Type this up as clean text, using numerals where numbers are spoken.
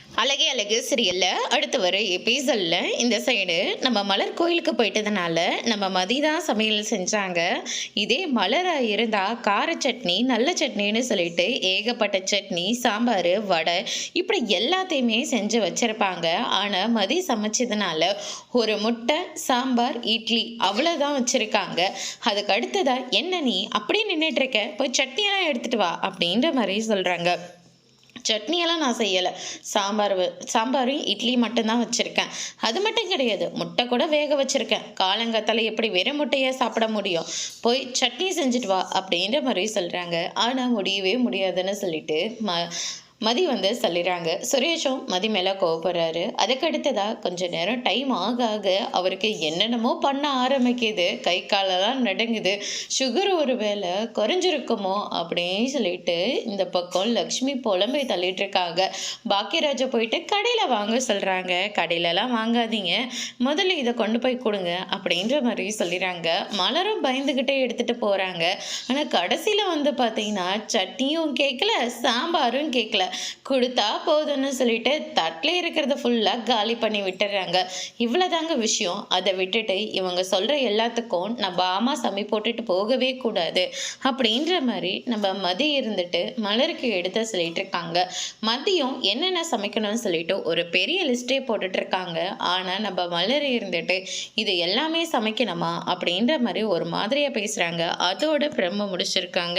அழகே அழகு சீரியல்ல அடுத்து வர எபிசோட்ல இந்த சைடு நம்ம மலர் கோயிலுக்கு போயிட்டதுனால நம்ம மதி தான் சமையல் செஞ்சாங்க. இதே மலரா இருந்தா கார சட்னி நல்ல சட்னின்னு சொல்லிட்டு ஏகப்பட்ட சட்னி சாம்பார் வடை இப்படி எல்லாத்தையுமே செஞ்சு வச்சிருப்பாங்க. ஆனா மதி சமைச்சதுனால ஒரு முட்டை சாம்பார் இட்லி அவ்வளோதான் வச்சிருக்காங்க. அதுக்கு அடுத்ததா என்ன நீ அப்படியே நின்றுட்டு இருக்க, போய் சட்னியெல்லாம் எடுத்துட்டு வா அப்படின்ற மாதிரி சொல்றாங்க. சட்னியெல்லாம் நான் செய்யலை. சாம்பாரும் இட்லி மட்டும்தான் வச்சுருக்கேன். அது மட்டும் கிடையாது, முட்டை கூட வேக வச்சுருக்கேன். காலங்காத்தால எப்படி வெறும் முட்டையை சாப்பிட முடியும்? போய் சட்னி செஞ்சுட்டு வா அப்படின்ற மாதிரி சொல்கிறாங்க. ஆனால் முடியவே முடியாதுன்னு சொல்லிட்டு மதி வந்து சொல்லிடுறாங்க. சுரேஷும் மதி மேலே கோவப்படுறாரு. அதுக்கு அடுத்ததாக கொஞ்சம் நேரம் டைம் ஆக ஆக அவருக்கு என்னென்னமோ பண்ண ஆரம்பிக்குது. கை காலெல்லாம் நடுங்குது. சுகர் ஒரு வேளை குறைஞ்சிருக்குமோ அப்படின்னு சொல்லிட்டு இந்த பக்கம் லக்ஷ்மி புலம்பை தள்ளிட்டு இருக்காங்க. பாக்கியராஜை போயிட்டு கடையில் வாங்க சொல்கிறாங்க. கடையிலலாம் வாங்காதீங்க, முதல்ல இதை கொண்டு போய் கொடுங்க அப்படின்ற மாதிரி சொல்லிடுறாங்க. மலரும் பயந்துக்கிட்டே எடுத்துகிட்டு போகிறாங்க. ஆனால் கடைசியில் வந்து பார்த்தீங்கன்னா சட்னியும் கேட்கல, சாம்பாரும் கேட்கல. கொடுத்தா போதும்னு சொல்லிட்டு தட்டில் இருக்கிறத ஃபுல்லாக காலி பண்ணி விட்டுறாங்க. இவ்வளோதாங்க விஷயம். அதை விட்டுட்டு இவங்க சொல்கிற எல்லாத்துக்கும் நம்ம ஆமா சமி போட்டுட்டு போகவே கூடாது அப்படின்ற மாதிரி நம்ம மதி இருந்துட்டு மலருக்கு எடுத்து சொல்லிட்டு இருக்காங்க. மதியம் என்னென்ன சமைக்கணும்னு சொல்லிட்டு ஒரு பெரிய லிஸ்ட்டே போட்டுட்டு இருக்காங்க. ஆனால் நம்ம மலர் இருந்துட்டு இது எல்லாமே சமைக்கணுமா அப்படின்ற மாதிரி ஒரு மாதிரியாக பேசுகிறாங்க. அதோட பிரம்ம முடிச்சிருக்காங்க.